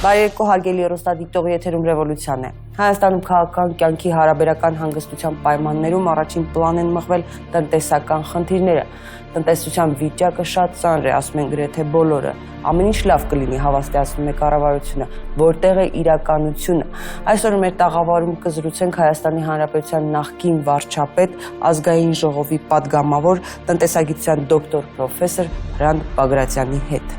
Բարեկո հարգելի հեռուստադիտողի եթերում ռևոլյուցիան է։ Հայաստանում քաղաքական կյանքի հարաբերական հանգստության պայմաններում առաջին պլան են մղվել տնտեսական խնդիրները։ Տնտեսության վիճակը շատ ծանր է, ասում են գրեթե բոլորը։ Ամեն ինչ լավ կլինի, հավաստիացնում է կառավարությունը, որտեղ է իրականությունը։ Այսօր մեր տաղավարում կզրուցենք Հայաստանի Հանրապետության նախկին վարչապետ, ազգային ժողովի պատգամավոր, տնտեսագիտության դոկտոր պրոֆեսոր Հրանտ Բագրատյանի հետ։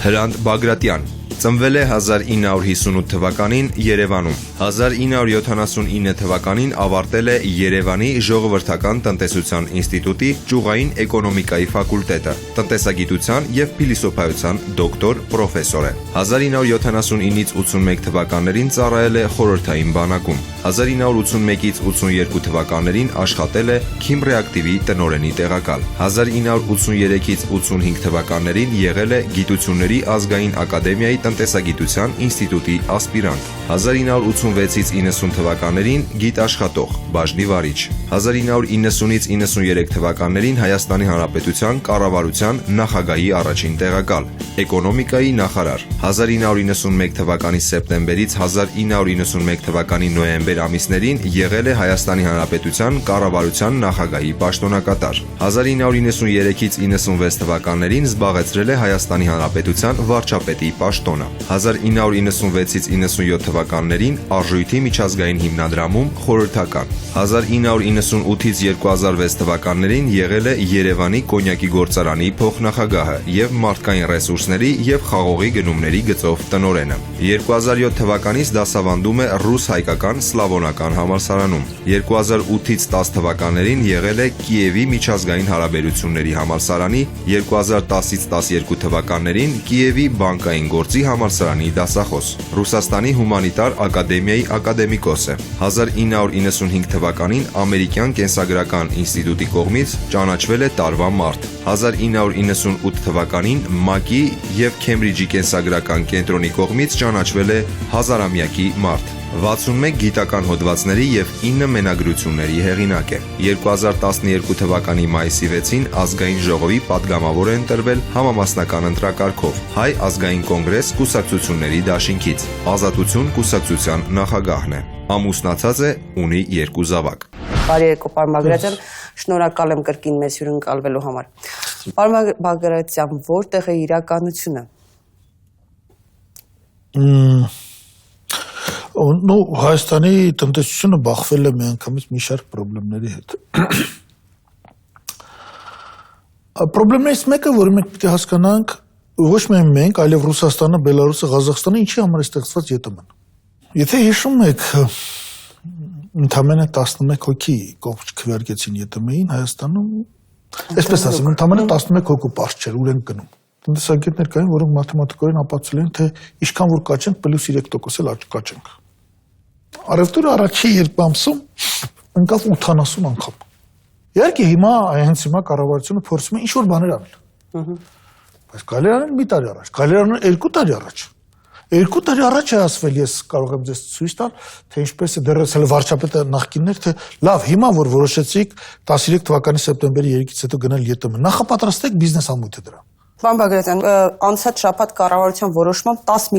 Հրանտ Բագրատյան ծնվել է 1958 թվականին Երևանում, 1979 թվականին ավարտել է Երևանի Ժողովրդական տնտեսության ինստիտուտի ճյուղային էկոնոմիկայի ֆակուլտետը, տնտեսագիտության և փիլիսոփայության դոկտոր պրոֆեսոր է։ 1979-ից 81 թվականներին ծառայել է խորհրդային բանակում, 1981-ից 82 թվականներին աշխատել է Քիմռեակտիվի տնօրենի տեղակալ, 1983-ից 85 թվականներին եղել է Գիտությունների ազգային ակադեմիայի տնտեսագիտության ինստիտուտի ասպիրանտ, 1986-ից 90 թվականներին գիտաշխատող, բաժնի վարիչ, 1990-ից 93 թվականներին Հայաստանի Հանրապետության կառավարության նախագահի առաջին տեղակալ, էկոնոմիկայի նախարար, 1991 թվականի սեպտեմբերից 1991 թվականի նոյեմբեր ամիսներին եղել է Հայաստանի Հանրապետության կառավարության նախագահի պաշտոնակատար, 1993-ից 96 թվականներին զբաղեցրել է Հայաստանի Հանրապետության վարչապետի պաշտոնը, 1996-ից 97 թվականներին Արժույթի միջազգային հիմնադրամում խորհրդական, 1998-ից 2006 թվականներին եղել է Երևանի կոնյակի գործարանի փոխնախագահը և մարդկային ռեսուրսների և խաղողի գնումների գծով տնօրենը, 2007 թվականից դասավանդում է ռուս-հայկական սլավոնական համալսարանում, 2008-ից 10 թվականներին եղել է Կիևի միջազգային հարաբերությունների համալսարանի, 2010-ից 12 թվականներին Կիևի բանկային գործի համալսարանի դասախոս, Ռուսաստանի հումանիտար ակադեմիայի ակադեմիկոս է, 1995 թվականին Ամերիկյան կենսագրական ինստիտուտի կողմից ճանաչվել է տարվա մարդ, 1998 թվականին ՄԱԿ-ի և Քեմբրիջի կենսագրական կենտրոնի կողմից ճանաչվել է հազարամյակի մարդ, 61 գիտական հոդվածների և 9 մենագրությունների հեղինակ է, 2012 թվականի մայիսի 6-ին ազգային ժողովի պատգամավոր է ընտրվել համամասնական ընտրակարգով, Հայ ազգային կոնգրես կուսակցությունների դաշինքից, Ազատություն կուսակցության նախագահն է, ամուսնացած է, ունի 2 զավակ։ Բարեկո պարոն Բագրատյան, շնորհակալ եմ կրկին մեզ հյուրընկալվելու համար։ Պարոն Բագրատյան, որտեղ է իրականությունը։ Հայաստանի տնտեսությունը բախվել է միանգամից մի շարք պրոբլեմների հետ։ Պրոբլեմներից մեկը, որը մենք պետք է հասկանանք, ոչ միայն մենք, այլև Ռուսաստանը, Բելարուսը, Ղազախստանը ինչի համար է ստեղծված ԵՏՄ-ն։ Եթե հիշում եք, ընդամենը 11 հոգի կողմ քվեարկեցին ԵՏՄ-ին Հայաստանում, այսպես ասեմ, ընդամենը 11 հոգու պարզ չէր, ուր են գնում։ Տնտեսագետներ կային, որոնք մաթեմատիկորեն ապացուցել են, թե ինչքան որ կաչենք, պլյուս 3% էլ կաչենք։ Առևտուրը առաջի 2 ամսում ընկավ 80 անգամ։ Իհարկե հիմա հենց հիմա կառավարությունը փորձում է ինչ-որ բաներ անել։ Բայց կարելի է անել մի տարի առաջ, կարելի է անել 2 տարի առաջ։ 2 տարի առաջ է ասվել, ես կարող եմ ձեզ ցույց տալ, թե ինչպես է դեռ վարչապետը նախկիններ, թե լավ, հիմա որ որոշեցիք 13 թվականի սեպտեմբերի 3-ից հետո գնել ԵՏՄ, նախապատրաստեք բիզնես ամույթը դրան։ Պարոն Բագրատյան, անցած շաբաթ կառավարության որոշմամբ 10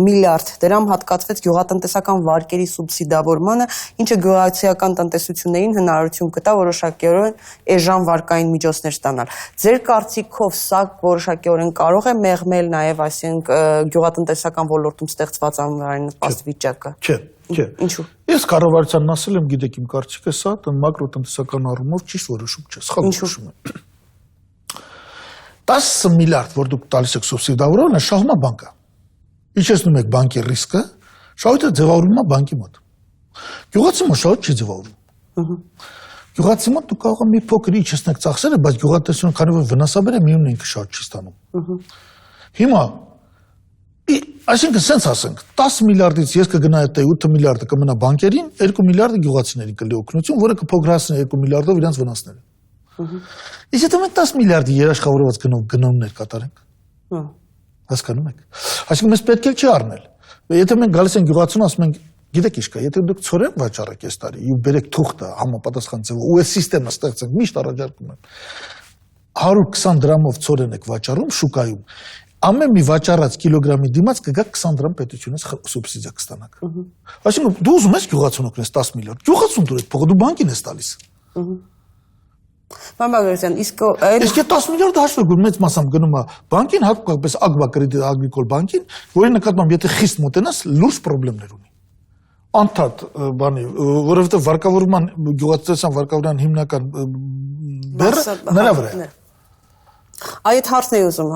միլիարդ դրամ հատկացվեց գյուղատնտեսական վարկերի սուբսիդավորմանը, ինչը գյուղացիական տնտեսություններին հնարավորություն կտա որոշակիորեն էժան վարկային միջոցներ ստանալ։ Ձեր կարծիքով սա որոշակիորեն կարող է մեղմել նաև, այսինքն գյուղատնտեսական ոլորտում ստեղծված անվտանգ վիճակը։ Չէ։ Ինչու։ Ես կառավարությանն ասել եմ, գիտեք իմ կարծիքը, սա մակրոտնտեսական առումով ճիշտ որոշում չէ, սխալ որոշում է։ 10 միլիարդ, որ դուք տալիս եք սուբսիդավորողն է, շահում է բանկը։ Իջեցնում եք բանկի ռիսկը, շահույթը ձևավորվում է բանկի մոտ։ Գյուղացի մոտ շահույթ չի ձևավորվում։ Գյուղացի մոտ դուք կարող եք մի փոքր իջեցնեք ծախսերը, բայց գյուղատնտեսությունը քանի որ վնասաբեր է, միևնույն ինքը շահույթ չի ստանում։ Հիմա, այսինքն սենց ասենք, 10 միլիարդից ես կգնայի թե 8 միլիարդը կմնա բանկերին, 2 միլիարդը գյուղացիներին կլի օգնություն, որը կփոքրացնի 2 միլիարդով իրենց վնասները։ Իսկ եթե մենք 10 միլիարդի երաշխավորված գնումներ կատարենք, հասկանում եք։ Այսինքն մեզ պետք է չի առնել։ Եթե մենք գալիս ենք գյուղացուն, ասում ենք, գիտեք ինչ կա, եթե դուք ծորեն վաճառեք այս տարի, ու բերեք թուղթը համապատասխան ձևով, ու այս համակարգը ստեղծենք, միշտ առաջարկում եմ 120 դրամով ծորեն եք վաճառում շուկայում, ամեն մի վաճառած կիլոգրամի դիմաց կգա 20 դրամ պետությունից սուբսիդիա կստանաք։ Այսինքն դու ուզում ես գյուղացուն օգնես 10 միլիարդ, գյուղացուն դուր այդ փողը դու բանկին ես տալիս։ Մամագերյան, իսկ 10 միլիարդ հաշվի մեծ մասամբ գնում է բանկին, հատկապես Ագբա Կրեդիտ Ագրիկոլ բանկին, որի նկատմամբ եթե խիստ մոտենաս, լուրջ խնդիրներ ունի։ Անդադ բանի, որովհետև վարկավորման գյուղատնտեսական վարկավորման հիմնական բեռը նրա վրա է։ Այդ հարցն է ուզում,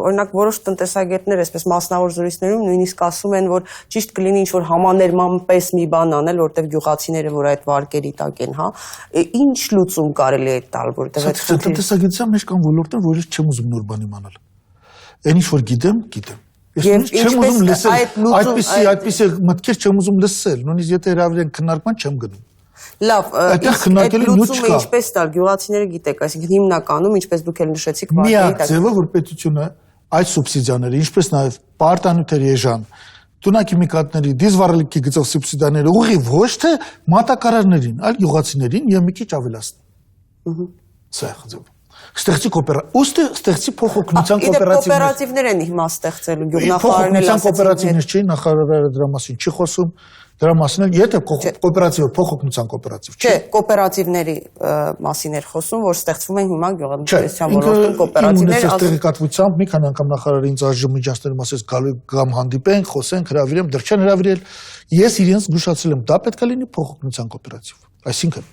օրինակ որոշ տնտեսագետներ, այսպես մասնավոր զրույցներում նույնիսկ ասում են, որ ճիշտ կլինի ինչ-որ համաներման պես մի բան անել, որտեղ գյուղացիները, որ այդ վարկերի տակ են, հա, ինչ լուծում կարելի է տալ, որտեղ այդ տնտեսագիտության մեջ կան ոլորտներ, որ ես չեմ ուզում նոր բան իմանալ։ Այն ինչ որ գիտեմ։ Ես չեմ ուզում լսել, այդպիսի մտքեր չեմ ուզում լսել, նույնիսկ եթե հրավիրեն քննարկման չեմ գնում։ Լավ, այդ լուծումը ինչպես տալ, գյուղացիները գիտեք, այսինքն հիմնականում, ինչպես դուք էլ նշեցիք, միակ ձևը, որ պետությունը այդ սուբսիդիաները, ինչպես նաև պարտանյութերի էժան, տունակիմիկատների, դիզվառելիքի գծով սուբսիդիաները ուղղի ոչ թե մատակարարներին, այլ գյուղացիներին եւ մի քիչ ավելացնի։ Սա է ձևը։ Ստեղծի ստեղծի փոխօգնության կոոպերատիվներ են հիմա ստեղծելու գյուղնախարարներ կոոպերատիվներ չի, նախարարը դրա մասին չի խոսում, դրա մասին էլ եթե կոոպերատիվը փոխօգնության կոոպերատիվ չէ, կոոպերատիվների մասին էր խոսում, որ ստեղծվում են հիմա գյուղատնտեսության ոլորտում կոոպերատիվներ, տեղեկատվությամբ մի քանի անգամ նախարարը ինձ այժմ միջանցներում ասեց գալու կամ հանդիպենք, խոսենք, հրավիրեմ, դեռ չեն հրավիրել, ես իրենց զգուշացրել եմ, դա պետք է լինի փոխօգնության կոոպերատիվ, այսինքն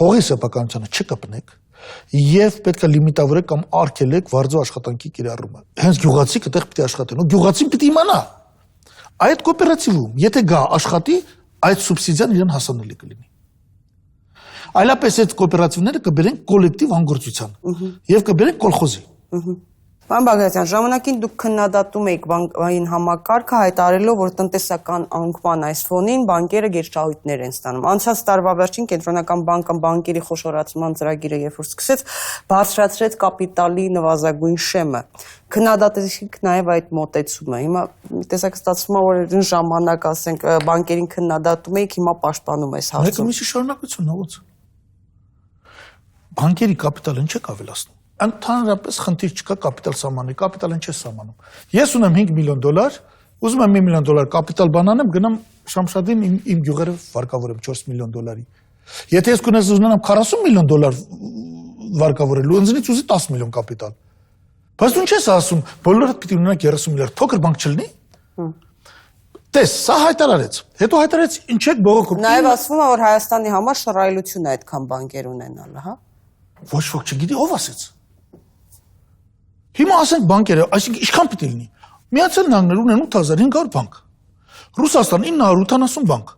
հողի սեփականությունը չկպնեք եւ պետք է լիմիտավորեք կամ արգելեք վարձու աշխատանքի կիրառումը։ Հենց գյուղացի կտեղ պետք է աշխատեն, ու գյուղացին պետք է իմանա այդ կոոպերատիվում, եթե գա աշխատի, այդ սուբսիդիան իրեն հասանելի կլինի։ Այլապես այդ կոոպերատիվները կբերեն կոլեկտիվ անգործության եւ կբերեն կոլխոզի։ Պարոն Բագրատյան, ժամանակին դուք քննադատում եք բանկային համակարգը, հայտարարելով, որ տնտեսական անկման այս ֆոնին բանկերը գերշահույթներ են ստանում։ Անցած տարվա վերջին Կենտրոնական բանկը բանկերի խոշորացման ծրագիրը երբ որ սկսեց, բարձրացրեց կապիտալի նվազագույն շեմը։ Քննադատեցիք նաև այդ մոտեցումը։ Հիմա տեսակ ստացվում է, որ ժամանակ, ասենք, բանկերին քննադատում եք, հիմա պաշտպանում ես հարցում։ Մեկ միշտ շարունակությունն է ո՞ց։ Բանկերի կապիտալը ինչ է ավելացնում։ Ընդհանրապես խնդիր չկա կապիտալ սահմանի, կապիտալն չես սահմանում։ Ես ունեմ $5 միլիոն, ուզում եմ $1 միլիոն կապիտալ բանանեմ, գնամ Շամշադին իմ գյուղերը վարկավորեմ $4 միլիոն։ Եթե ես կունենամ ունենամ $40 միլիոն վարկավորելու, ինձնից ուզի 10 միլիոն կապիտալ։ Բայց դու ինչ ես ասում, բոլորը պիտի ունենանք 30 միլիարդ, փոքր բանկ չլինի։ Տես, սա հայտարարեց։ Հետո հայտարարեց ինչ եք բողոքում։ Նաև ասվում է, որ Հայաստանի համար շռայլություն է այդքան բանկեր ունենալը, հա։ Ոչ ոք չգիտի, ով ասեց։ Հիմա ասենք բանկերը, այսինքն ինչքան պիտի լինի։ Միացյալ Նահանգները ունեն 8500 բանկ։ Ռուսաստան 980 բանկ։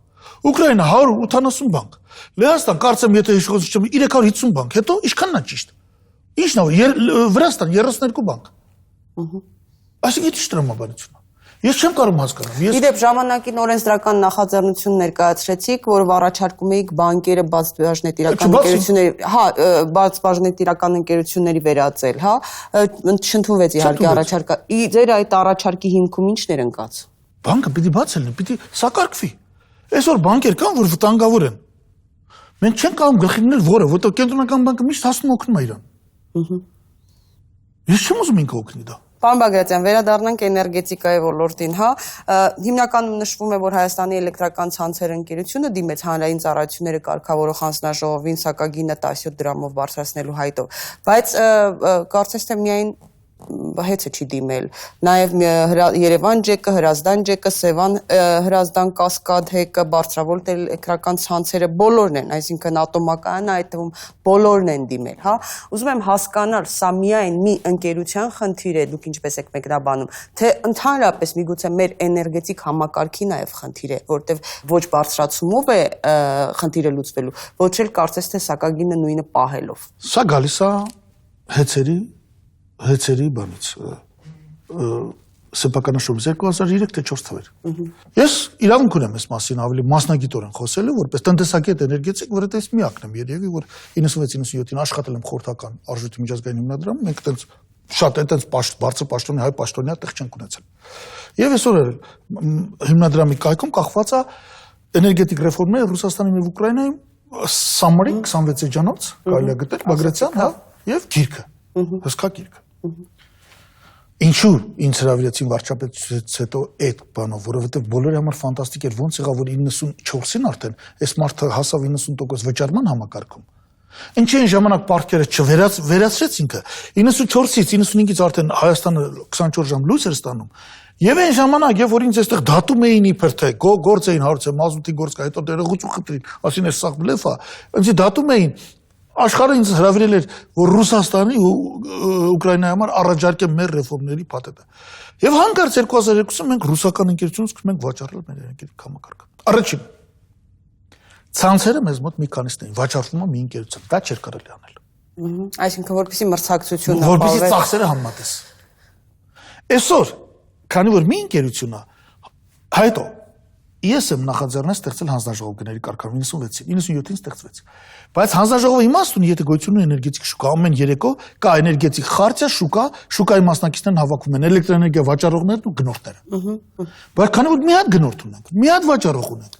Ուկրաինա 180 բանկ։ Լեհաստան կարծեմ եթե հիշողություն չեմ 350 բանկ։ Հետո ինչքանն է ճիշտ։ Ինչն է Վրաստան 32 բանկ։ Այսինքն ինչ տրամաբանություն է։ Ես չեմ կարող հասկանալ։ Իդեպ ժամանակին օրենսդրական նախաձեռնություն ներկայացրեցիք, որով առաջարկում էիք բանկերը բաց բաժնետիրական ընկերությունների, հա, բաց բաժնետիրական ընկերությունների վերածել, հա, չընդունվեց իհարկե առաջարկը։ Ձեր այդ առաջարկի հիմքում ի՞նչն էր ընկած։ Բանկը պիտի բաց լինի, պիտի սակարկվի։ Այսօր բանկեր կան, որ վտանգավոր են։ Մենք չենք կարող գլխի դնել որը, որտեղ կենտրոնական բանկը միշտ հասնում օգնում է իրան։ Ես չեմ ուզում ինքը օգնի դա։ Պարոն Բագրատյան, վերադառնանք էներգետիկայի ոլորտին, հա, հիմնականում նշվում է, որ Հայաստանի էլեկտրական ցանցեր ընկերությունը դիմեց հանրային ծառայությունները կարգավորող հանձնաժողովին սակագինը 17 դրամով բարձրացնելու հայտով, բայց կարծես թե միայն հեծը չի դիմել, նաև Երևան ջեկը, Հրազդան ջեկը, Սևան Հրազդան կասկադ հեկը, բարձրավոլտ էլեկտրական ցանցերը բոլորն են, այսինքն ատոմակայանը այդ թվում բոլորն են դիմել, հա, ուզում եմ հասկանալ, սա միայն մի ընկերության խնդիր է, դուք ինչպես եք մեկնաբանում, թե ընդհանրապես միգուցե մեր էներգետիկ համակարգի նաև խնդիր է, որտեղ ոչ բարձրացումով է խնդիրը լուծվելու, ոչ էլ կարծես թե սակագինը նույնը պահելով։ Սա գալիս է հեծերի բանից, սեփականաշոուս 2003 թե 4 թվեր։ Ես իրավունք ունեմ այս մասին ավելի մասնագիտորեն խոսելու, որպես տնտեսագետ էներգետիկ, որովհետեւ ես միակն եմ երևի, որ 96-97-ին աշխատել եմ խորհրդական արժույթի միջազգային հիմնադրամում, մենք այդպես շատ այդպես բարձր պաշտոնի հայ պաշտոնյա տեղ չենք ունեցել։ Եվ այսօր հիմնադրամի կայքում կախված է էներգետիկ ռեֆորմները Ռուսաստանում եւ Ուկրաինայում սամարի 26 էջանոց կարելի է գտել Բագրատյան, հա, եւ գիրքը։ Հսկա գիրքը։ Ինչու ինձ հրավիրեցին վարչապետից հետո այդ բանով, որովհետեւ բոլորի համար ֆանտաստիկ էր ոնց եղավ որ 94-ին արդեն այս մարդը հասավ 90% վճարման համակարգում։ Ինչի այն ժամանակ պարտքերը չվերացրեց ինքը 94-ից 95-ից արդեն Հայաստանը 24 ժամ լույս էր ստանում։ Եվ այն ժամանակ, երբ որ ինձ այստեղ դատում էին իբր թե գործ էին հարցը, մազութի գործ կա, հետո դերեղուց ու խնդրին, ասին էր սա բլեֆ է, ինձ դատում էին, աշխարհը ինձ հրավիրել էր, որ Ռուսաստանի ու Ուկրաինայի համար առաջարկեմ մեր ռեֆորմների փաթեթը։ Եւ հանկարծ 2002-ում մենք ռուսական ընկերությունից սկսում ենք վաճառել մեր էներգետիկ համակարգը։ Առաջին ցանցերը մեզ մոտ մի քանիսն էին, վաճառվում է մի ընկերություն, դա չէր կարելի անել։ Այսինքն որպեսզի մրցակցությունը որպեսզի ծախսերը համատես։ Այսօր քանի որ մի ընկերություն է, հետո ես եմ նախաձեռնել ստեղծել հանձնաժողով գների կարգավորում 96-ին, 97-ին ստեղծվեց։ Բայց հանձնաժողովի իմաստն ունի, եթե գոյություն ունի էներգետիկ շուկա, ամեն երեկո կա էներգետիկ խարտիա շուկա, շուկայի մասնակիցներն հավաքում են, էլեկտրոէներգիա վաճառողներն ու գնորդները։ Բայց քանի որ մի հատ գնորդ ունենք, մի հատ վաճառող ունենք,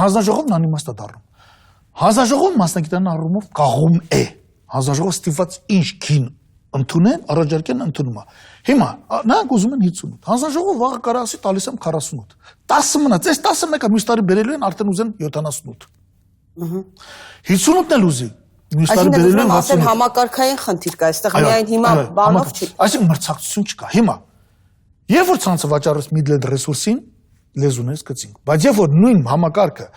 հանձնաժողովն անիմաստ է դառնում։ Հանձնաժողովը մասնակիցներն առումով կաղում է։ Հանձնաժողովը ստիպված ինչ քին ընդունեն, առաջարկեն ընդունումը։ Հիմա նրանք ուզում են 58, հանձնաժողովը վաղը կարող ասի տալիս եմ 48, 10 մնաց, այս 11-ը մյուս տարի բերելու են արդեն ուզեն 78։ 58-ն էլ ուզի, մյուս տարի բերելու են 68։ Համակարգային խնդիր կա, այստեղ միայն հիմա բանով չի։ Այսինքն մրցակցություն չկա։ Հիմա երբ որ ցանցը վաճառես Midland Resource-ին, լեզուներից գծինք, բայց երբ որ նույն համակարգը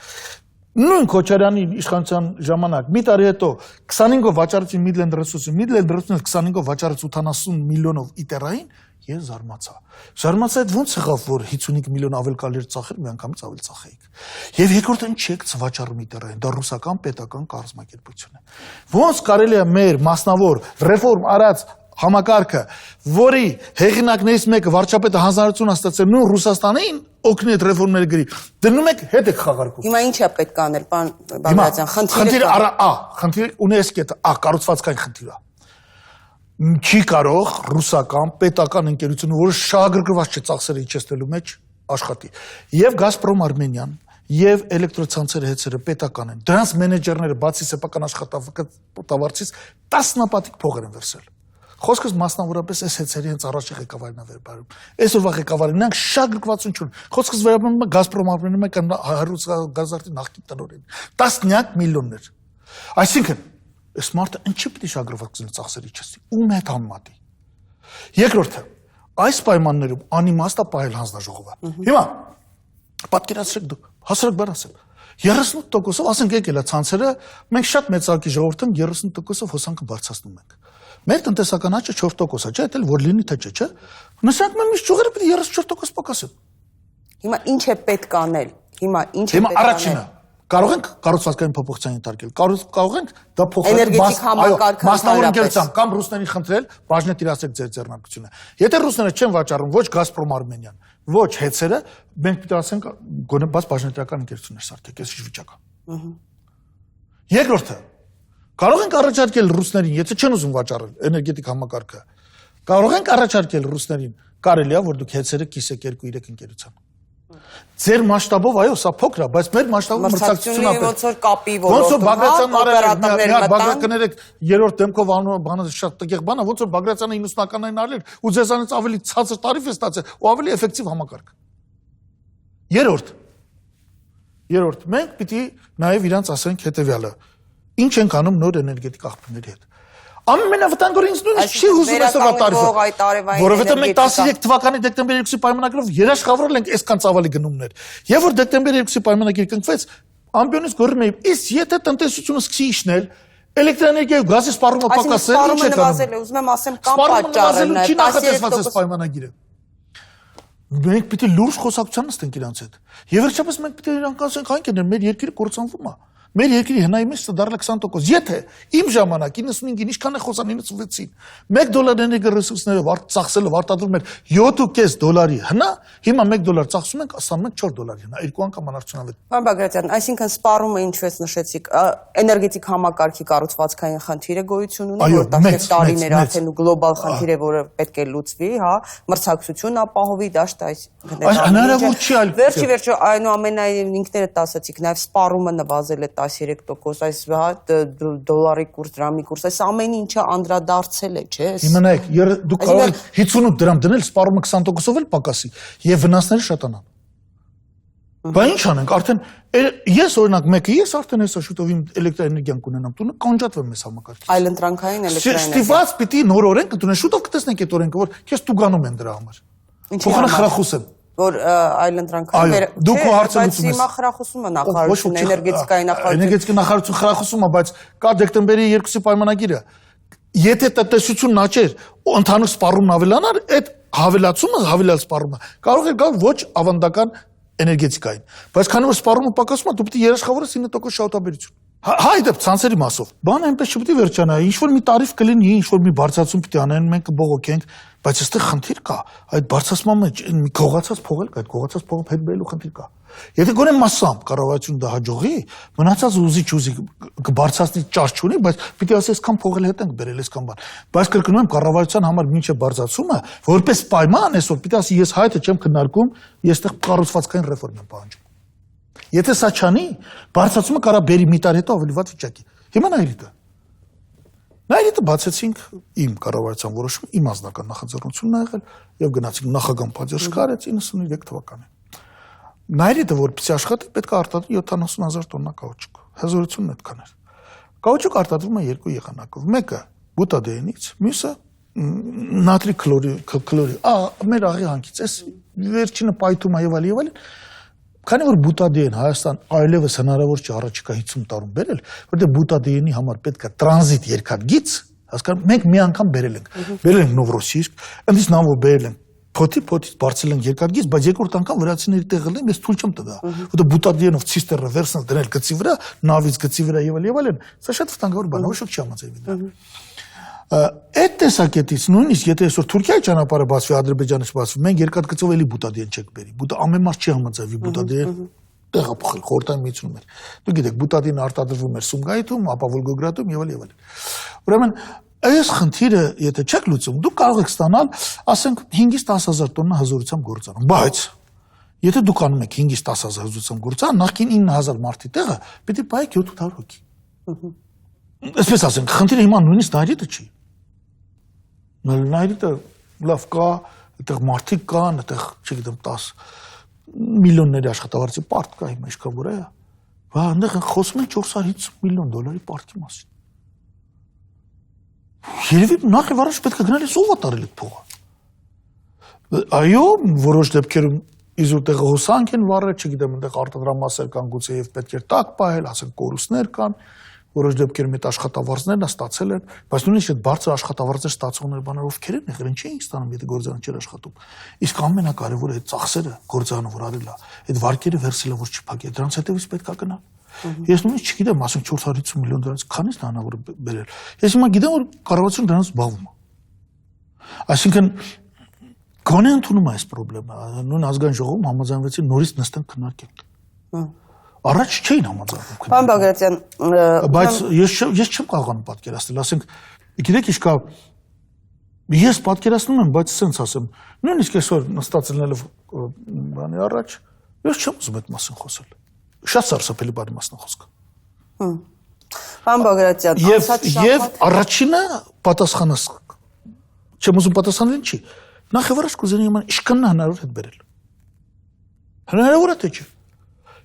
նույն Քոչարյանի իշխանության ժամանակ մի տարի հետո 25-ով վաճառեցին Midland Resource-ը, Midland Resource-ը 25-ով վաճառեց 80 միլիոնով իտերային, ես զարմացա։ Զարմացա այդ ոնց եղավ, որ 55 միլիոն ավել կարելի ծախել, միանգամից ավել ծախեիք։ Եվ երկրորդը ինչ չեք վաճառում իտերային, դա ռուսական պետական կառուցմակերպություն է։ Ոնց կարելի է մեր մասնավոր ռեֆորմ արած համակարգը, որի հեղինակներից մեկը վարչապետը հանձնարարություն ստացել նույն Ռուսաստանին օգնի այդ ռեֆորմները գրի։ Դնում եք հետ եք խաղարկում։ Հիմա ինչ է պետք անել, պարոն Բագրատյան, խնդիրը ունի այս կետը, կառուցվածքային խնդիր է։ Չի կարող ռուսական պետական ընկերությունը, որը շահագրգռված չէ ծախսերը իջեցնելու մեջ, աշխատի։ Եվ Գազպրոմ Արմենիան, եւ էլեկտրոցանցերը հեծերը պետական են։ Դրանց մենեջերները բացի սեփական աշխատավարձից տասնապատիկ փողեր են վերցրել։ Խոսքս մասնավորապես այս հեծերի հենց առաջի ղեկավարին է վերաբերում։ Այսօրվա ղեկավարին նրանք շատ գրկվածություն չունեն։ Խոսքս վերաբերում է Գազպրոմ Արմենիայի կամ Ռուսգազարդի նախկին տնօրեն։ Տասնյակ միլիոններ։ Այսինքն այս մարդը ինչի պիտի շահագրգռվածությունը ծախսերի չստի։ Ում հետ համեմատի։ Երկրորդը, այս պայմաններում անիմաստ է պահել հանձնաժողովը։ Հիմա պատկերացրեք դուք, հասարակ բառ ասեմ, 38%-ով, ասենք եկել է ցանցերը, մենք շատ մեծակի ժողովուրդ ենք, 38%-ով հոսանքը բարձրացնում ենք։ Մեր տնտեսական աճը 4% է, չէ՞, այդել որ լինի թե չէ։ Նշանակում է միշտ ճյուղերը պիտի 34% պակասեն։ Հիմա ինչ է պետք անել։ Հիմա ինչ է Հիմա պետք առաջինը անել։ կարող ենք կառուցվածքային փոփոխության ենթարկել, կարող ենք դա փոխել Էներգետիկ համակարգը մասնավոր ընկերությամբ կամ ռուսներին խնդրել բաժնետիրացրեք ձեր ձեռնարկությունը։ Եթե ռուսները չեն վաճառում ոչ Գազպրոմ Արմենիան, ոչ հեծերը, մենք պիտի ասենք գոնե բաց բաժնետիրական ընկերություններ սարքեք, այս վիճակը։ Երկրորդը կարող ենք առաջարկել ռուսներին, եթե չեն ուզում վաճառել էներգետիկ համակարգը, կարող ենք առաջարկել ռուսներին, կարելի է որ դուք հեծերը կիսեք 2-3 ընկերության։ Ձեր մասշտաբով, այո, սա փոքր է, բայց մեր մասշտաբով մրցակցությունն է։ Ոնց որ կապի ոնց որ ոլորտում Բագրատյանն արել, երրորդ դեմքով անում բանը շատ տգեղ բան է, ոնց որ Բագրատյանը 90-ականներին արել ու ձեզանից ավելի ցածր տարիֆ է ստացել ու ավելի էֆեկտիվ համակարգ։ Երրորդ, մենք պիտի նաև իրանց ասենք հետևյալը. ինչ ենք անում նոր էներգետիկ աղբյուրների հետ։ Ամենավտանգորեն ինձ նույնիսկ չի հուզում այսօրվա տարիֆը, որովհետև մենք 13 թվականի դեկտեմբերի 2-ի պայմանագրով երաշխավորել ենք այսքան ծավալի գնումներ։ Եվ որ դեկտեմբերի 2-ի պայմանագիր կնքվեց, ամբիոնից գոռում էի, իսկ եթե տնտեսությունը սկսի իջնել, էլեկտրաէներգիայի ու գազի սպառումը պակասել, ինչ է կանում։ Ուզում եմ ասեմ կամ պատճառն է, չի նախատեսված այս պայմանագիրը։ Մենք պիտի լուրջ խոսակցության նստենք իրանց հետ։ Եվ վերջապես մենք պիտի իրանք ասենք, այնքան մեր երկիրը կործանվում է։ Մեր երկրի հնայի մեջ դարել 20%։ Եթե իմ ժամանակ 95-ին ինչքան է խոսան 96-ին, $1 էներգոռեսուրսները ծախսելով արտադրում էր $7.5 հնա, հիմա $1 ծախսում ենք, ասում ենք $4 հնա, 2 անգամ անարդյունավետ։ Պարոն Բագրատյան, այսինքն սպառումը ինչպես նշեցիք, էներգետիկ համակարգի կառուցվածքային խնդիր է գոյություն ունի, որ տասնյակ տարիներ արդեն գլոբալ խնդիր է, որը պետք է լուծվի, հա, մրցակցություն ապահովի, դաշտ հնարավոր չի այլ։ Վերջի այնուամենայնիվ ինքներդ ասացիք, նաև սպառումը նվազել է 13%, այս հա դոլարի կուրս, դրամի կուրս, այս ամեն ինչը անդրադարձել է, չէ՞։ Հիմա նայեք, դուք կարող եք 58 դրամ դնել, սպառումը 20%-ով էլ պակասի եւ վնասները շատանան։ Բա ինչ անենք, արդեն ես օրինակ մեկը, ես արդեն հեսա շուտով իմ էլեկտրաէներգիան կունենամ, տունը կանջատվեմ մեզ համակարգից։ Այլընտրանքային էլեկտրաէներգիա։ Ստիված պիտի նոր օրենք կտունեն, շուտով կտեսնենք այդ օրենքը, որ քեզ տուգանում են դրա համար։ Փոխանակ խրախուսեմ։ Որ այլընտրանքային դուք հարցնում հիմա խրախուսումը նախարարությունը էներգետիկայի նախարարությունը էներգետիկայի նախարարությունը խրախուսում է, բայց կա դեկտեմբերի 2-ի պայմանագիրը։ Եթե տնտեսությունն աճեր, ընդհանուր սպառումն ավելանար, այդ հավելացումը, հավելյալ սպառումը կարող է գալ ոչ ավանդական էներգետիկային։ Բայց քանի որ սպառումը պակասում է, դու պիտի երաշխավորես 9% շահութաբերություն։ Հայդեպ ցանցերի մասով։ Բանը այնպես չպիտի վերջանա, ինչ որ մի տարիֆ կլինի, ինչ որ մի բարձրացում պիտի անեն, մենք կբողոքենք, բայց այստեղ խնդիր կա, այդ բարձրացման մեջ գողացած փողել կա, այդ գողացած փողը հետ բերելու խնդիր կա։ Եթե գոնե մասամբ կառավարությունը դա հաջողի, մնացած ուզի կբարձրացնի ճաշ չունի, բայց պիտի ասի այսքան փողել հետ ենք բերել, այսքան բան։ Բայց կրկնում եմ, կառավարության համար մինչև բարձրացումը, որպես պայման այսօր պիտի ասի ես հայտը չեմ քննարկում, ես այդտեղ կառուցվածքային ռեֆորմ եմ պահանջում։ Եթե սա չանի, բարձրացումը կարա բերի մի տարի հետո ավելի վատ վիճակի։ Հիմա Նայրիտը բացեցինք իմ կառավարության որոշումը, իմ անձնական նախաձեռնությունն ա եղել եւ գնացինք նախագահ պատժ կարեց 93 թվականին։ Նայրիտը որպեսզի աշխատի, պետք է արտադրի 70,000 տոննա կաուչուկ։ Հզորությունն այդքան էր։ Կաուչուկ արտադրվում է երկու եղանակով։ Մեկը բուտադեինից, մյուսը նատրի քլորի, մեր աղի հանքից։ Այս վերջինը պայթում է եւ այլն։ Քանի որ բուտադիեն Հայաստան այլևս հնարավոր չի առաջիկա 50 տարում բերել, որտեղ բուտադիենի համար պետք է տրանզիտ երկաթգիծ, հասկանում, մենք մի անգամ բերել ենք։ Բերել ենք Նովորոսիիսկ, այնտեղից նավով բերել ենք փոթից բարձել ենք երկաթգիծ, բայց երկրորդ անգամ վրացիների տեղը լեն, ես թույլ չեմ տա, որտեղ բուտադիենով ցիստեռը վերցնել դնել գծի վրա, նավից գծի վրա եւ այլն, սա շատ վտանգավոր բան է, ոչ ոք չի համաձայնվի դրա։ Այդ տեսակետից նույնիսկ եթե այսօր Թուրքիայի ճանապարհը բացվի, Ադրբեջանը չբացվի, մենք երկաթգծով էլի բուտադիեն չենք բերի։ Ամեն մարդ չի համաձայնվի բուտադիեն տեղափոխել խորհրդային միությունում էր։ Դուք գիտեք, բուտադիենը արտադրվում էր Սումգայիթում, ապա Վոլգոգրադում եւ այլն։ Ուրեմն այս խնդիրը եթե չեք լուծում, դուք կարող եք ստանալ, ասենք 5-ից 10,000 տոննա հզորությամբ գործարան, բայց եթե դուք անում եք 5-ից 10,000 հզորությամբ գործարան, նախքին 9,000 մարդի տեղը պիտի պայեք 700 հոգի։ Այսպես ասենք, խնդիրը հիմա նույնիսկ Նայրիտը չի։ Նայրիտը լավ կա, այդտեղ մարդիկ կան, այդտեղ, չգիտեմ, 10 միլիոնների աշխատավարձի պարտ կա հիմա ինչքան որ է, բա այնտեղ խոսում են $450 միլիոն պարտի մասին։ Երևի նախ եւ առաջ պետք է գնալ ով է տարել այդ փողը։ Այո, որոշ դեպքերում իզուր տեղը հոսանք են վառել, չգիտեմ, այնտեղ արտադրամասեր կան գուցե եւ պետք է տակ պահել, ասենք կորուստներ կան, որոշ դեպքերում այդ աշխատավարձներն է ստացել են, բայց նույնիսկ այդ բարձր աշխատավարձեր ստացողներ բաներ ովքեր են եղել, ինչի են ստանում, եթե գործարանը չէր աշխատում։ Իսկ ամենակարևորը այդ ծախսերը գործարանը որ արել է, այդ վարկերը վերցրել որ չփակի, դրանց հետևից պետք է գնալ։ Ես նույնիսկ չգիտեմ, ասենք $450 միլիոն քանից հնարավոր է բերել։ Ես հիմա գիտեմ, որ կառավարությունը դրանից զբաղվում է։ Այսինքն գոնե ընդունում է այս խնդրը, նույն ազգային ժողովում համաձայնվեցին նորից նստեն քննարկենք։ Առաջ չէին համաձայնվում։ Պարոն Բագրատյան, բայց ես չեմ կարողանում պատկերացնել, ասենք, գիտեք ինչ կա, ես պատկերացնում եմ, բայց սենց ասեմ, նույնիսկ այսօր նստած լինելով բանի առաջ, ես չեմ ուզում այդ մասին խոսել։ Շատ սարսափելի բանի մասն է խոսքը։ Պարոն Բագրատյան, եւ առաջինը պատասխանս չեմ ուզում պատասխանել ինչի։ Նախ եւ առաջ կուզենայի իմանալ ինչքան հնարավոր հետ բերել։ Հնարավոր է թե չէ։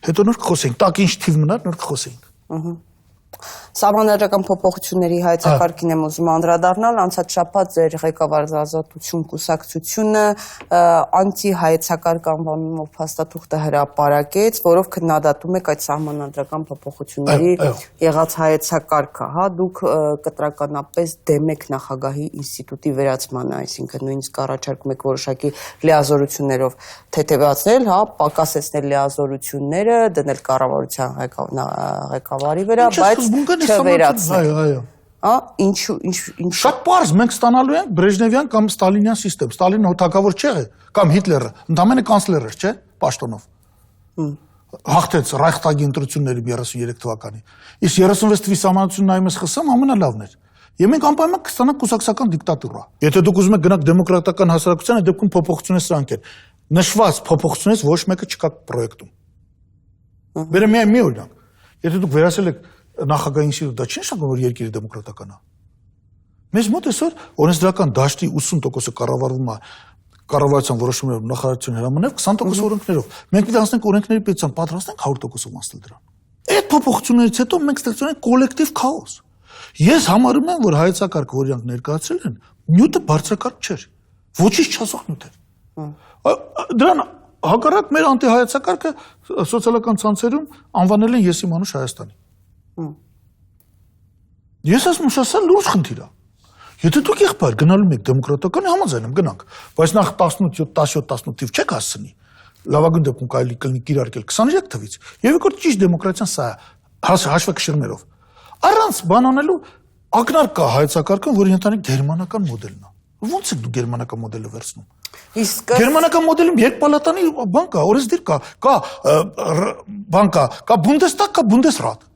Հետո նոր կխոսենք, տակ ինչ թիվ մնար, նոր կխոսենք։ Սահմանադրական փոփոխությունների հայեցակարգին եմ ուզում անդրադառնալ, անցած շաբաթ ձեր ղեկավար Ազատություն կուսակցությունը անտի-հայեցակարգ անվանումով փաստաթուղթ հրապարակեց, որով քննադատում եք այդ սահմանադրական փոփոխությունների եղած հայեցակարգը, հա, դուք կտրականապես դեմ եք նախագահի ինստիտուտի վերացմանը, այսինքն նույնիսկ առաջարկում եք որոշակի լիազորություններով թեթևացնել, հա, պակասեցնել լիազորությունները, դնել կառավարության ղեկավարի վրա, բայց չվերացնել։ Ա, ինչու։ Շատ պարզ, մենք ստանալու ենք Բրեժնևյան կամ Ստալինյան սիստեմ։ Ստալինը հոթակավոր չէ, կամ Հիտլերը, ընդամենը կանցլեր էր, չէ, պաշտոնով։ Հաղթեց Ռայխտագի ընտրությունների 33 թվականի։ Իսկ 36 թվականի սահմանադրությունը նայում ես ԽՍՀՄ ամենալավն էր։ Եվ մենք անպայման կստանանք կուսակցական դիկտատուրա։ Եթե դուք ուզում եք գնաք դեմոկրատական հասարակության, այդ դեպքում փոփոխությունները սրանք են։ Նշված փոփոխությունից ոչ մեկը չկա պրոյեկտում։ Բերեմ միայն մի օրինակ։ Եթե դուք վերացել եք նախագահի ինստիտուտը, դա չի նշանակում, որ երկիրը դեմոկրատական է։ Մեզ մոտ այսօր օրենսդրական դաշտի 80%-ը կառավարվում է կառավարության որոշումներով նախարարության հրամանով 20% օրենքներով։ Մենք պետք է անցնենք օրենքների պետության պատրաստենք 100% անցնել դրան։ Այդ փոփոխություններից հետո մենք ստեղծում ենք կոլեկտիվ քաոս։ Ես համարում եմ, որ հայեցակարգը, որ իրանք ներկայացրել են, նյութը բարձրակարգ չէր։ Ոչինչ չասող նյութ էր։ Դրան հակառակ մեր անտիհայեցակարգը սոցիալական ցանցերում անվանել են Ես իմանուշ Հայաստանի։ Ես ասում եմ, սա լուրջ խնդիր է։ Եթե դուք եղբայր գնալու եք դեմոկրատականի, համաձայն եմ գնանք, բայց նախ 17 թիվ չեք հասցնի։ Լավագույն դեպքում կարելի կլինի կիրարկել 23 թվից։ Եվ երկրորդ ճիշտ դեմոկրատիան սա է, հաշվեկշիռներով։ Առանց բան անելու ակնարկ կա հայեցակարգը, որի ընտանիք գերմանական մոդելն է։ Ո՞նց եք դու գերմանական մոդելը վերցնում։ Իսկ գերմանական մոդելում երկպալատանի բան կա, օրենսդիր կա բան կա Բունդեստագ, կա Բունդեսրատ։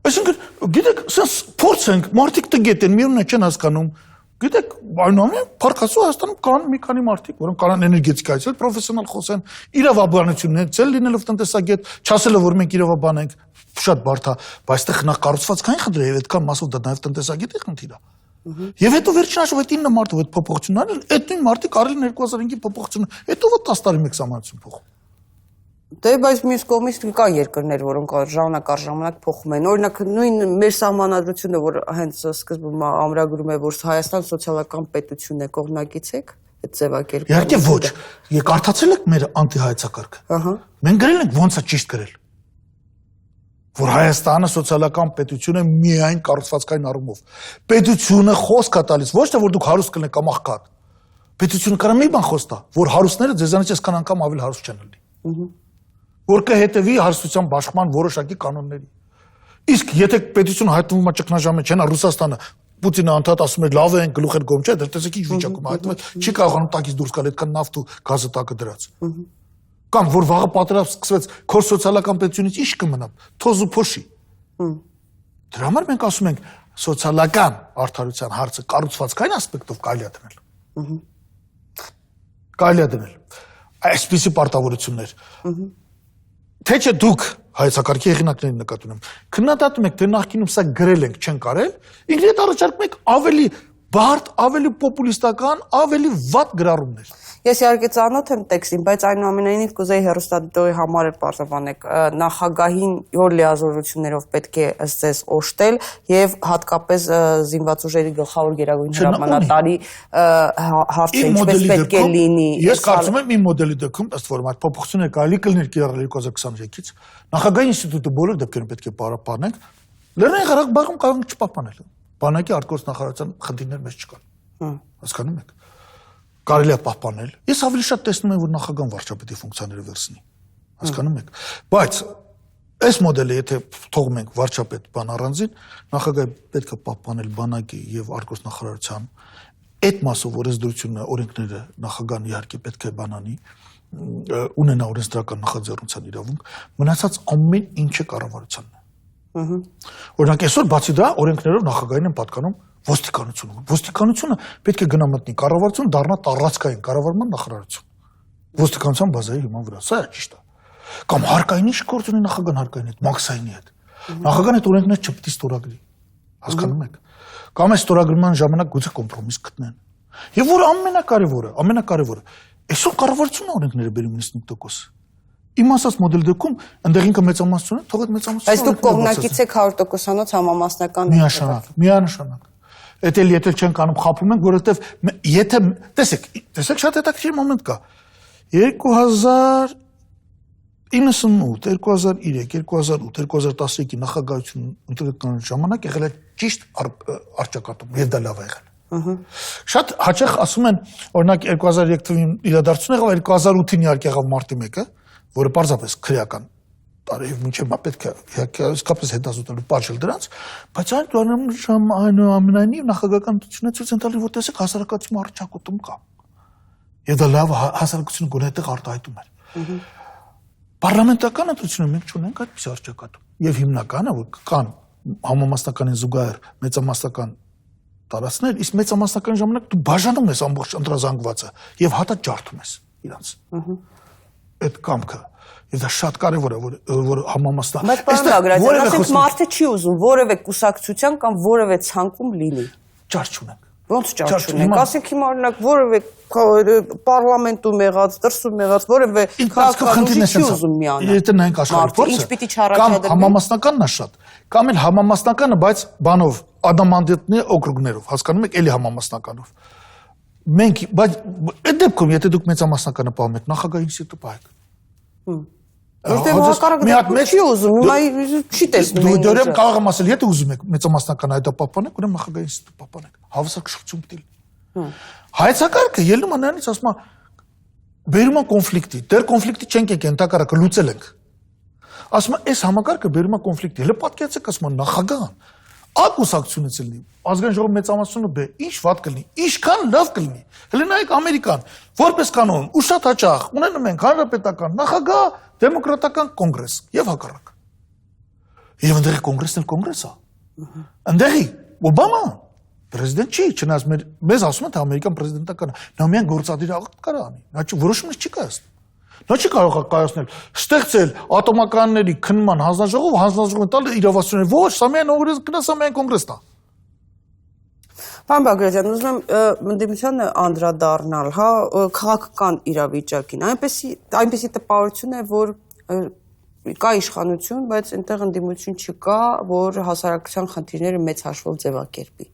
Այսինքն, գիտեք, սենց փորձ ենք, մարդիկ տգետ են, միևնույն է չեն հասկանում։ Գիտեք, այնուամենայնիվ Փարքասու Հայաստանում կան մի քանի մարդիկ, որոնք կարող են էներգետիկայից էլ պրոֆեսիոնալ խոսեն, իրավաբանություններից էլ լինելով տնտեսագետ, չասելով, որ մենք իրավաբան ենք, շատ բարդ է, բայց այդտեղ նախ կառուցվածքային խնդիր է, եւ այդքան մասով դա նաեւ տնտեսագետի խնդիր է։ Եվ հետո վերջին հաշվով այդ 9 մարդով այդ փոփոխությունն արել, այդ նույն մարդիկ արել 2005-ի փոփոխությունը, հետո ոտ 10 տարի մեկ սահմանություն փոխում։ Դե բայց մյուս կողմից կան երկրներ, որոնք ժամանակ առ ժամանակ փոխում են։ Օրինակ նույն մեր սահմանադրությունը, որ հենց սկզբում ամրագրում է, որ Հայաստան սոցիալական պետություն է, կողմնակից եք այդ ձևակերպը։ Իհարկե ոչ։ Եկ կարդացել եք մեր անտիհայեցակարգը։ Մենք գրել ենք ոնց է ճիշտ գրել։ Որ Հայաստանը սոցիալական պետություն է միայն կառուցվածքային առումով։ Պետությունը խոսք է տալիս, ոչ թե որ դուք հարուստ կլինեք կամ աղքատ։ Պետությունը կարող է մի բան խոստա, որ հարուստները ձեզանից այսքան անգամ ավելի հարուստ չեն լինի։ Որ կհետևի հարստության բաշխման որոշակի կանոնների։ Իսկ եթե պետությունը հայտնվում է ճգնաժամի, չէ՞, Ռուսաստանը Պուտինը անդադ ասում է լավ է, գլուխ են գոմ, չէ՞, դեռ տեսեք ինչ վիճակում է, հայտնվում է, չի կարողանում տակից դուրս գալ, այդքան նավթ ու գազը տակը դրած։ Կամ որ վաղը պատերազմ սկսվեց, քոր սոցիալական պետությունից ինչ կմնա, թոզ ու փոշի։ Դրա համար մենք ասում ենք սոցիալական արդարության հարցը կառուցվածքային ասպեկտով կարելի է դնել։ Կարելի է դնել։ Այսպիսի պարտավորություններ։ Թե չէ դուք հայեցակարգի հեղինակներին նկատի ունեմ, քննադատում եք, թե նախկինում սա գրել ենք, չեն կարել, ինքնիդ առաջարկում եք ավելի բարդ, ավելի պոպուլիստական, ավելի վատ գրառումներ։ Ես իհարկե ծանոթ եմ տեքստին, բայց այնուամենայնիվ կուզեի հեռուստադիտողի համար էլ պարզաբանեք, նախագահին որ լիազորություններով պետք է ըստ ձեզ օժտել եւ հատկապես զինված ուժերի գլխավոր գերագույն հրամանատարի հարցը ինչպես պետք է լինի։ Ես կարծում եմ իմ մոդելի դեպքում ըստ որում այդ փոփոխությունները կարելի կլիներ կիրառել 2023-ից, նախագահի ինստիտուտը բոլոր դեպքերում պետք է պարապանենք, Լեռնային Ղարաբաղում կարող ենք չպահպանել։ Բանակի արտգործնախարարության խնդիրներ մեզ չկան։ Հասկանում եք։ Կարելի է պահպանել։ Ես ավելի շատ տեսնում եմ, որ նախագահան վարչապետի ֆունկցիաները վերցնի։ Հասկանում եք։ Բայց այս մոդելը, եթե թողում ենք վարչապետ բան առանձին, նախագահը պետք է պահպանել բանակի եւ արտգործնախարարության այդ մասով օրենսդրությունը, օրենքները նախագահան իհարկե պետք է բանանի, ունենա օրենսդրական նախաձեռնության իրավունք, մնացած ամեն ինչը կառավարությանն է։ Օրինակ այսօր բացի դա օրենքներով նախագահին են պատկանում ոստիկանությունը։ Ոստիկանությունը պետք է գնա մտնի կառավարություն, դառնա տարածքային կառավարման նախարարություն։ Ոստիկանության բազայի հիման վրա, սա է ճիշտ է։ Կամ հարկային ինչ գործ ունի նախագահան հարկային հետ, մաքսային հետ։ Նախագահան այդ օրենքները չպետք է ստորագրի։ Հասկանում եք։ Կամ այս ստորագրման ժամանակ գուցե կոմպրոմիս գտնեն։ Եվ որ ամենակարևորը, այսօր կառավարությունը օրենքները բերում 95%։ Իմ ասած մոդել դեպքում այնտեղ ինքը մեծամասնություն է, թող այդ մեծամասնությունը։ Բայց դուք կողմնակից եք 100%-անոց համամասնական միանշանակ։ Եթե չենք անում խափում ենք, որովհետև եթե տեսեք շատ հետաքրքիր մոմենտ կա։ 2098, 2003, 2008, 2013-ի նախագահություն ընտրական ժամանակ եղել է ճիշտ առճակատում, եւ դա լավ է եղել։ Շատ հաճախ ասում են, օրինակ 2003 թվականին իրադարձություն եղավ, 2008-ին իհարկե եղավ մարտի 1-ը, որը պարզապես քրեական տարեև մինչև պետք է իսկապես հետազոտելու պատժել դրանց, բայց այնուամենայնիվ նախագահական ընտրությունը ցույց են տալի, որ տեսեք հասարակացի առճակատում կա։ Եվ դա լավ հասարակությունը գոնե այդտեղ արտահայտում էր։ Պարլամենտական ընտրությունը մենք չունենք այդպես առճակատում։ Եվ հիմնականը որ կան համամասնականին զուգահեռ մեծամասնական տարածքներ, իսկ մեծամասնական ժամանակ դու բաժանում ես ամբողջ ընտրազանգվածը եւ հատա ջարդում ես իրանց։ Այդ կամքը եւ դա շատ կարեւոր է որ համամասնական։ Բայց պարոն Բագրատյան, ասենք մարդը չի ուզում որևէ կուսակցության կամ որևէ ցանկում լինի։ Ճար չունենք։ Ոնց ճար չունենք։ Ասենք հիմա օրինակ որևէ պարլամենտում եղած, դրսում եղած որևէ քաղաքացի չի ուզում միանալ։ Եթե նայենք աշխարհի փորձը, ինչ պիտի չառաջադրվի։ Կամ համամասնականն է շատ, կամ էլ համամասնականը, բայց բանով ադամանդենտի օկրուգներով, հասկանում եք, էլի համամասնականով։ Մենք, բայց այդ դեպքում, եթե դուք մեծամասնականը պահում եք, նախագահ ինստիտուտը պահեք։ Որտեղ հակառակը չի ուզում, հիմա չի տեսնում։ Դու դեռ կարող եմ ասել, եթե ուզում եք մեծամասնական այդ պահպանեք, ուրեմն նախագահ ինստիտուտ պահպանեք։ Հավասարակշռություն պիտի լինի։ Հայեցակարգը ելնում է նրանից ասում է բերում է կոնֆլիկտի, դեռ կոնֆլիկտի չենք եկել, ընդհակառակը լուծել ենք։ Ասում է այս համակարգը բերում է կոնֆլիկտի։ Հələ պատկերացեք, ասում է նախագահան ակուսակցությունից լինի, ազգային ժողովի մեծամասնությունը բե, ինչ վատ կլինի, ինչքան լավ կլինի։ Հələ նայեք Ամերիկան, որպես կանոն, ու շատ հաճախ ունենում ենք հանրապետական նախագահ, դեմոկրատական կոնգրես եւ հակառակ։ Եվ ընդեղի կոնգրեսն էլ կոնգրես է։ Ընդեղի Օբամա Պրեզիդենտ չի, չնայած մեզ ասում են, թե ամերիկան պրեզիդենտական է, նա միայն գործադիր աղոտ կարող անի, նա որոշումներ չի կայացնում։ Նա չի կարող կայացնել, ստեղծել ատոմականների քննման հանձնաժողով տալ իրավասություններ, ոչ, սա միայն կնասա միայն կոնգրեսն է։ Պարոն Բագրատյան, ուզում եմ ընդդիմությանը անդրադառնալ, հա, քաղաքական իրավիճակին, այնպեսի տպավորություն է, որ կա իշխանություն, բայց այնտեղ ընդդիմություն չկա, որ հասարակության խնդիրները մեծ հաշվով ձևակերպի։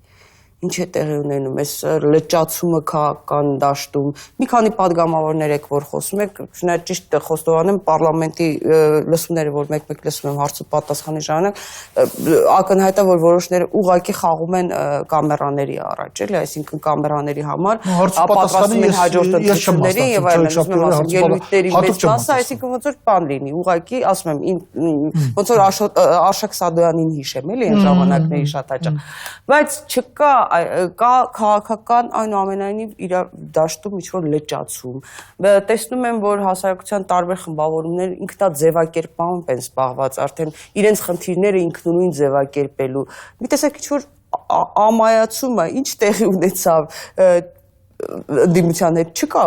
Ինչ է տեղի ունենում, այս լճացումը քաղաքական դաշտում, մի քանի պատգամավորներ եք, որ խոսում եք, շնորհ ճիշտ խոստովանեմ, պարլամենտի լսումները, որ մեկ-մեկ լսում եմ հարց ու պատասխանի ժամանակ, ակնհայտ է, որ որոշները ուղղակի խաղում են կամերաների առաջ, էլի, այսինքն կամերաների համար պատրաստվում են հաջորդ ընտրությունների եւ այլն, ասում եմ, ելույթների մեծ մասը, այսինքն ոնց որ բան լինի, ուղղակի ասում եմ, ոնց որ Արշակ Սադոյանին հիշեմ, էլի, այն ժամանակների շատ հաճախ, բայց չկա կա քաղաքական այնուամենայնիվ իր դաշտում ինչ-որ լճացում։ Տեսնում եմ, որ հասարակության տարբեր խմբավորումներ ինքնաձևակերպությամբ են զբաղված, արդեն իրենց խնդիրները ինքնուրույն ձևակերպելու։ Մի տեսակ ինչ-որ ամայացում է, ինչ տեղի ունեցավ ընդդիմության հետ չկա։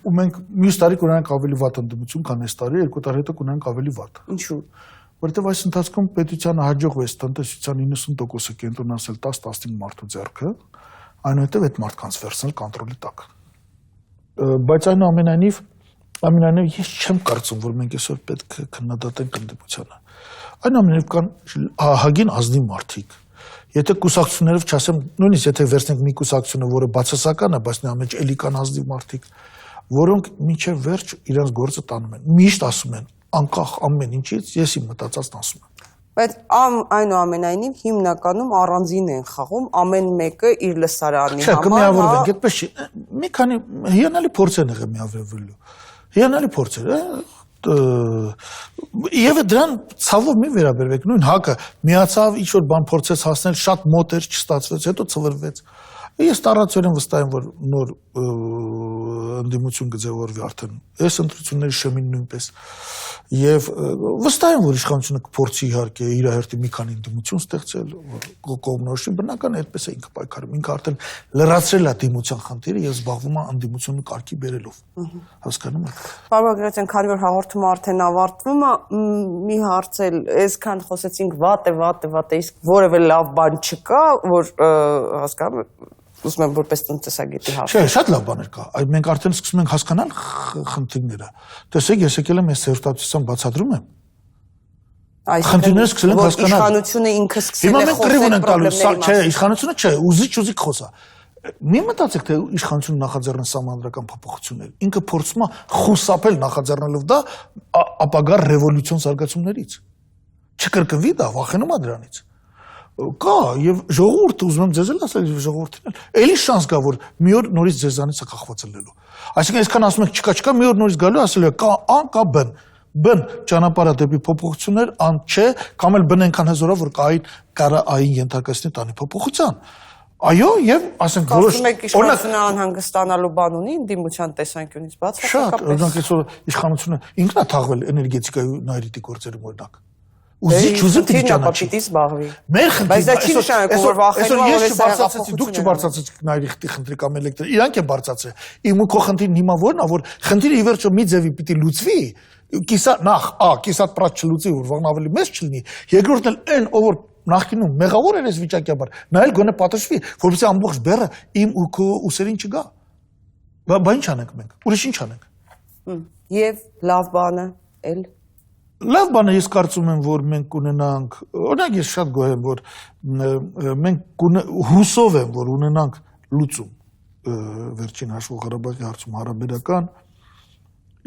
Ու մենք մյուս տարի կունենանք ավելի վատ ընդդիմություն, քան այս տարի, 2 տարի հետո կունենանք ավելի վատ։ Ինչու՞։ Որտեւ այս ընթացքում պետությանը հաջողվեց տնտեսության 90%-ը կենտրոնացնել 10-15 մարդու ձեռքը, այնուհետև այդ մարդկանց վերցնել կոնտրոլի տակ։ Բայց այնուամենայնիվ ես չեմ կարծում, որ մենք այսօր պետք է քննադատենք ընդդիմությանը։ Այնուամենայնիվ կան ահագին ազնիվ մարդիկ։ Եթե կուսակցություններով չասեմ, նույնիսկ եթե վերցնենք մի կուսակցությունը, որը բացասական է, բայց նրա մեջ էլի կան ազնիվ մարդիկ, որոնք մինչև վերջ իրենց գործը տանում են։ Միշտ ասում են անկախ ամեն ինչից, ես իմ մտածածն ասում եմ։ Բայց այնուամենայնիվ հիմնականում առանձին են խաղում, ամեն մեկը իր լսարանի համար։ Չէ, կմիավորվենք, այդպես չի։ Մի քանի հիանալի փորձեր են եղել միավորվելու։ Հիանալի փորձեր, եւ դրան ցավով մի վերաբերվեք, նույն ՀԱԿ-ը միացավ, ինչ որ բան փորձեց հասնել, շատ մոտ էր, չստացվեց, հետո ցվրվեց։ Ես տարածորեն վստահ եմ, որ նոր ընդդիմություն կձևավորվի արդեն այս ընտրությունների շեմին նույնպես եւ վստահ եմ, որ իշխանությունը կփորձի իհարկե իր հերթի մի քանի ընդդիմություն ստեղծել կողմնորոշի, բնական է այդպես է ինքը պայքարում, ինքը արդեն լրացրել է դիմության խնդիրը եւ զբաղվում է ընդդիմությունը կարգի բերելով, հասկանում եք։ Պարոն Բագրատյան, քանի որ հաղորդումը արդեն ավարտվում է, մի հարց էլ, այսքան խոսեցինք վատ է, իսկ որևէ լավ բան չկա, որ հասկանում եք ուզում եմ որպես տնտեսագետի հարց։ Չէ, շատ լավ բաներ կա։ Այդ մենք արդեն սկսում ենք հասկանալ խնդիրները։ Տեսեք, ես եկել եմ այս հերթապետության բացատրում եմ։ Խնդիրները սկսել ենք հասկանալ։ Իշխանությունը ինքը սկսել Հիմա է մենք կռիվ ունենք տալու, խոսել չէ, իշխանությունը չէ, ուզի խոսա։ Մի մտածեք, թե իշխանությունը նախաձեռնի սահմանադրական փոփոխություններ։ Ինքը փորձում է խուսափել նախաձեռնելով դա ապագա ռևոլյուցիոն զարգացումներից։ Չկրկնվի դա, վախենում է դրանից։ Կա եւ ժողովուրդը ուզում եմ ձեզ էլ ասել, ժողովուրդին էլ էլի շանս կա, որ մի օր նորից ձեզանից է կախված լինելու։ Այսինքն այսքան ասում եք չկա, մի օր նորից գալու ասելու է կա ան, կա բն։ Բն ճանապարհը դեպի փոփոխություններ, ան չէ, կամ էլ բն այնքան հզորով, որ կային կարա այն ենթարկեցնի տանի փոփոխության։ Այո, եւ ասենք որոշ իշխանությունը անհանգստանալու բան ունի ընդդիմության տեսանկյունից շատ, օրինակ այսօր իշխանությունը ինքն է թաղվել էներգետիկայի նայրիտի գործերում օրինակ։ Ուզի պիտի ճանաչի։ Մեր խնդիրը, այսօր ես չբարձրացեցի, դուք չբարձրացեցիք նայրիտի խնդրի կամ էլեկտրի, իրանք են բարձրացրել։ Իմ ու քո խնդիրն հիմա որն է, որ խնդիրը ի վերջո մի ձևի պիտի լուծվի, կիսատ պրած չլուծի, որ վաղն ավելի մեծ չլինի, երկրորդն էլ այն, ով որ նախկինում մեղավոր էր այս վիճակի համար, նա էլ գոնե պատժվի, որովհետեւ ամբողջ բեռը իմ ու քո ուսերին չգա։ Բա ինչ անենք մենք։ Ուրիշ ինչ անենք։ Եվ լավ բանը էլ Լավ բանը ես կարծում եմ, որ մենք կունենանք, օրինակ ես շատ գոհ եմ, որ մենք հուսով եմ, որ ունենանք լուծում վերջին հաշվով Ղարաբաղի հարցում հարաբերական։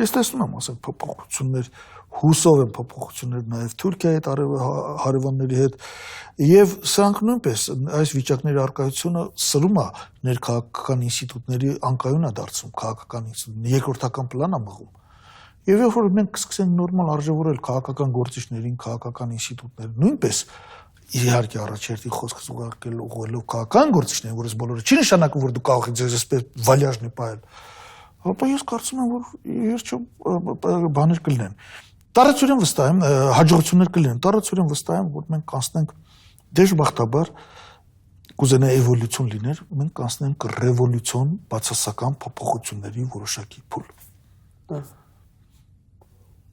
Ես տեսնում եմ, ասենք, փոփոխություններ, հուսով եմ փոփոխություններ նաև Թուրքիայի հետ, հարևանների հետ, եւ սրանք նույնպես այս վիճակների առկայությունը սրում է ներքաղաքական ինստիտուտների անկայուն է դարձում, քաղաքական ինստիտուտների երկրորդական պլան է մղում։ Եվ երբ որ մենք սկսենք նորմալ արժևորել քաղաքական գործիչներին, քաղաքական ինստիտուտներին, նույնպես իհարկե առաջերտի խոսքս ուղղելով քաղաքական գործիչներին, որ այս բոլորը չի նշանակում, որ դու կարող ես ձեզ այսպես վալյաժնի պահել, ապա ես կարծում եմ, որ վերջում բաներ կլինեն։ Տարածորեն վստահ եմ, հաջողություններ կլինեն, տարածորեն վստահ եմ, որ մենք կանցնենք դժբախտաբար կուզենա էվոլյուցիոն լիներ, մենք կանցնենք ռևոլյուցիոն բացասական փոփոխությունների որոշակի փուլ։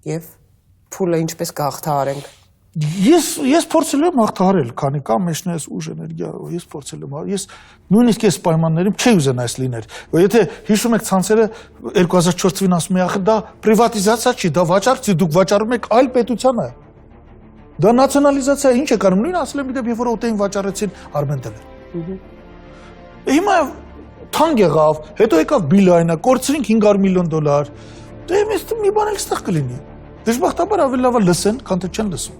Եվ փուլը ինչպես կհաղթահարենք։ Ես փորձել եմ հաղթահարել, քանի կա մեջն էս ուժ էներգիա, ես փորձել եմ, ես նույնիսկ այս պայմաններում չի ուզենա այս լիներ։ Եթե հիշում եք ցանցերը 2004 թվականին ասում էի, ախր դա պրիվատիզացիա չի, դա վաճառք չի, դուք վաճառում եք այլ պետությանը։ Դա նացիոնալիզացիա ինչ է կանում, նույն ասել եմ դեպի երբ որ օտեին վաճառեցին Արմենտելը։ Հիմա թանկ եղավ, հետո եկավ Բիլայնը, կորցրինք $500 միլիոն։ Դե մեզ մի բան էլ ստեղ կլինի։ Դժբախտաբար ավելի լավ է լսեն, քան թե չեն լսում։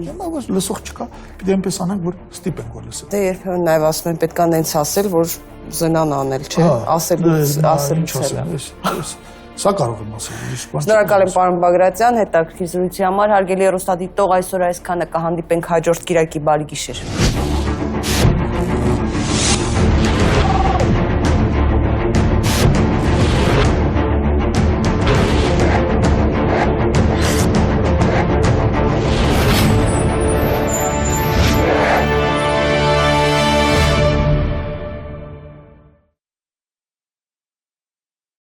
Հիմա որ լսող չկա, պիտի այնպես անենք, որ ստիպենք որ լսեն։ Դե երբեմն նաև ասում են պետք է նենց ասել, որ զնան անել, չէ՞, ասելուց էլ։ Սա կարող եմ ասել, ուրիշ բան։ Շնորհակալ եմ պարոն Բագրատյան, հետաքրքիր զրույցի համար, հարգելի հեռուստադիտող, այսօր այսքանը, կհանդիպենք հաջորդ կիրակի, բարի գիշեր։